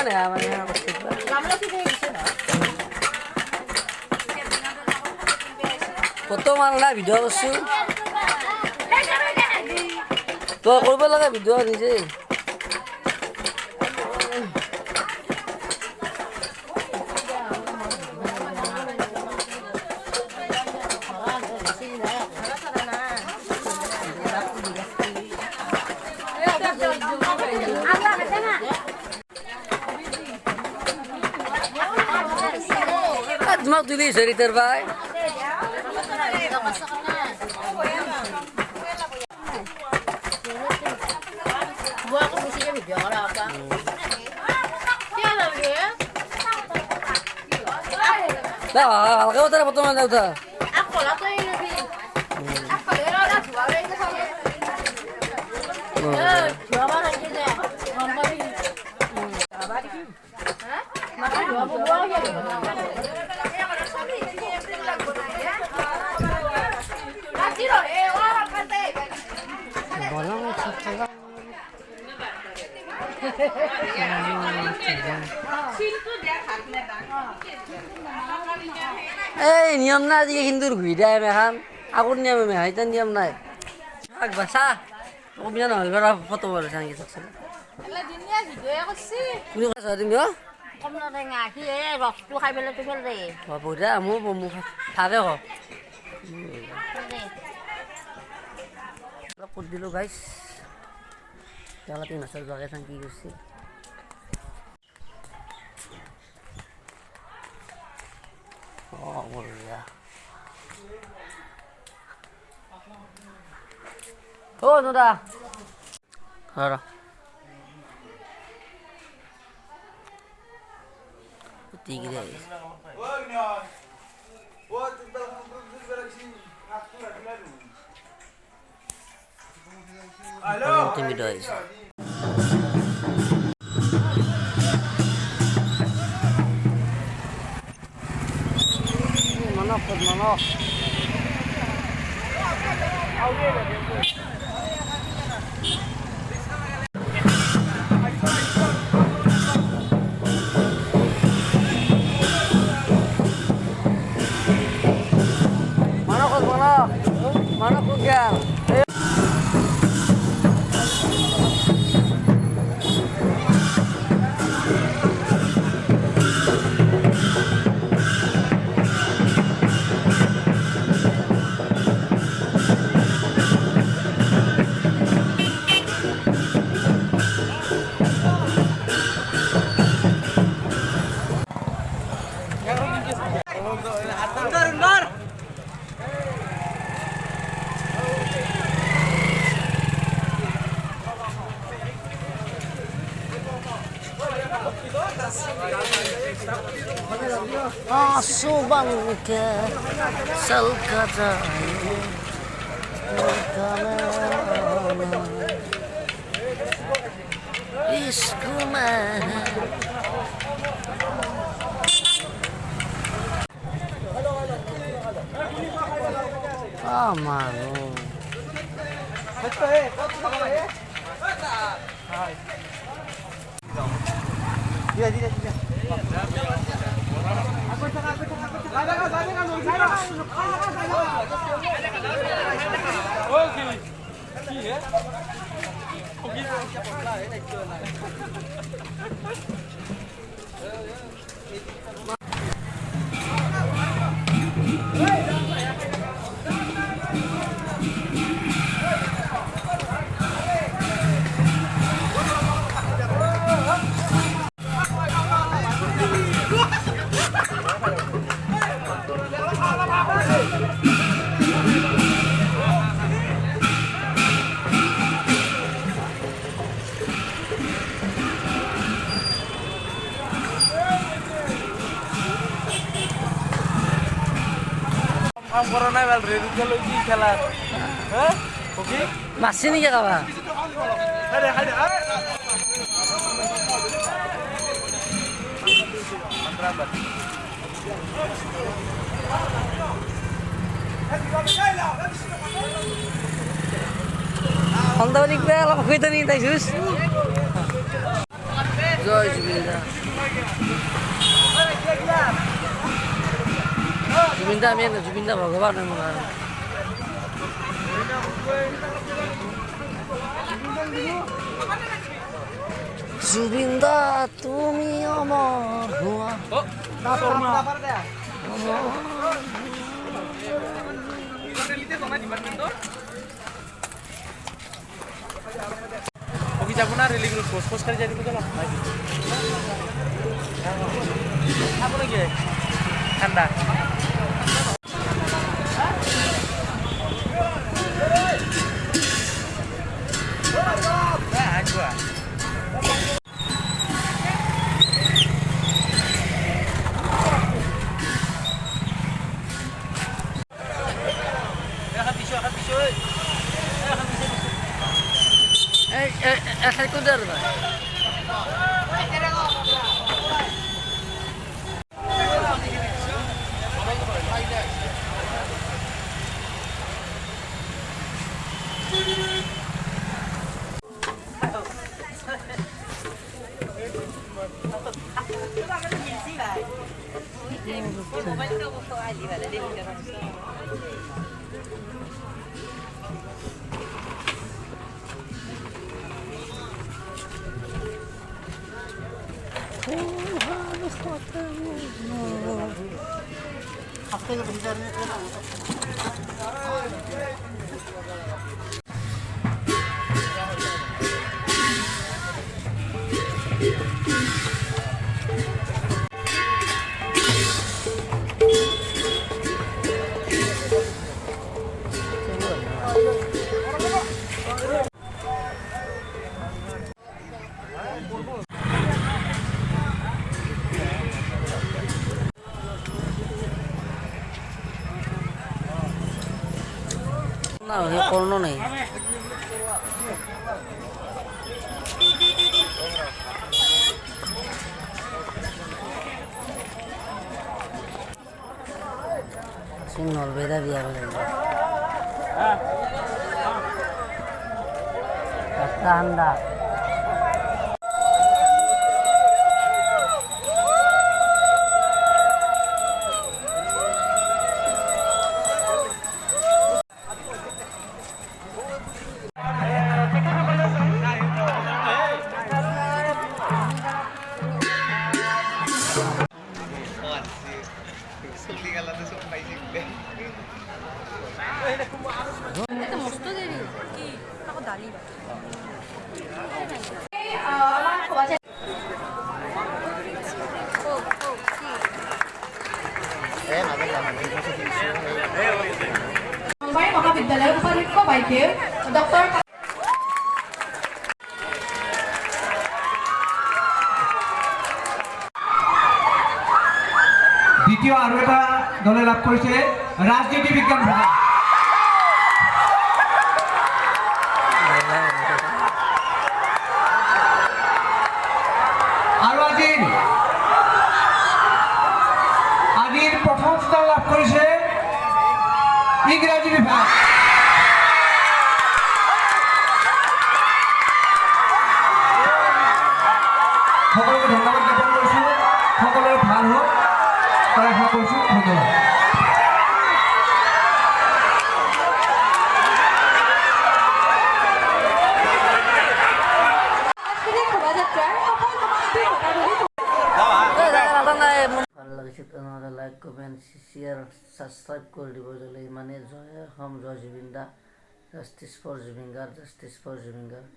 মানে মানে ফটো মাৰা ভিডিঅ' কৰিছোঁ তই কৰিব লাগে ভিডিঅ' নিজে তোমাক তুলি চৰিতৰ বাই ভালকে উঠা ফটো মানে উঠা এই নিয়ম নাই আজি হিন্দুৰ ঘূৰি দিয়ে মেখান আগৰ নিয়ম মেখা এতিয়া নিয়ম নাই বাচা অবিনা নহ'ল বাৰু ফটো বাৰু চাঙি চাকচোন কোনে কৈছা তুমি ৰসটো খাই পেলাই তো ফেল দে বঢ়িয়া মোৰ ভাগে ক ক'ত দিলোঁ গাইছ তেলাপি মাছৰ বাগে চাং কি কৰিছে বঢ়িয়া অ' দাদা ৰ ঠিক আছে তুমি দইছ manok manok manok ugal Subang ke Salkata Iskuma Amaro Corona bal redu kalau ini kalah, oke? masih nih ya kawan Ada. Mantrabat. Honda balik deh, lama kita nih, Taisus. জয় জুবিন দা। জুবিন দা আমি জুবিন দা ভগৱান হয় মোৰ কাৰণে। জুবিন দা তুমি অমৰ হোৱা Oke, jago na railing road post kali jadi betul lah. Apa lagi? Kanda. Nah, gua. Akan bisu. এখানে কোথায় আর ভাই না করোনা নেই শুনল বেদা দিয়া বলে ঠান্ডা মহাবিদ্যালয়ের উপাধ্যক্ষ বাইকে ডক্টর দ্বিতীয় আৰু এটা দলে লাভ কৰিছে ৰাজনীতি বিজ্ঞান বিভাগ আৰু আজিৰ প্ৰথম স্থান লাভ কৰিছে ইংৰাজী বিভাগ সকলোকে ধন্যবাদ জ্ঞাপন কৰিছোঁ সকলোৰে ভাল হওক তাই আশা কৰিছোঁ ধন্যবাদ ভালো লাগিছে তেনেহ'লে লাইক কমেণ্ট শ্বেয়াৰ ছাবস্ক্ৰাইব কৰি দিব যেলে ইমানেই জয় অসম জয় Zubeen da justice for Zubeen Garg justice for Zubeen Garg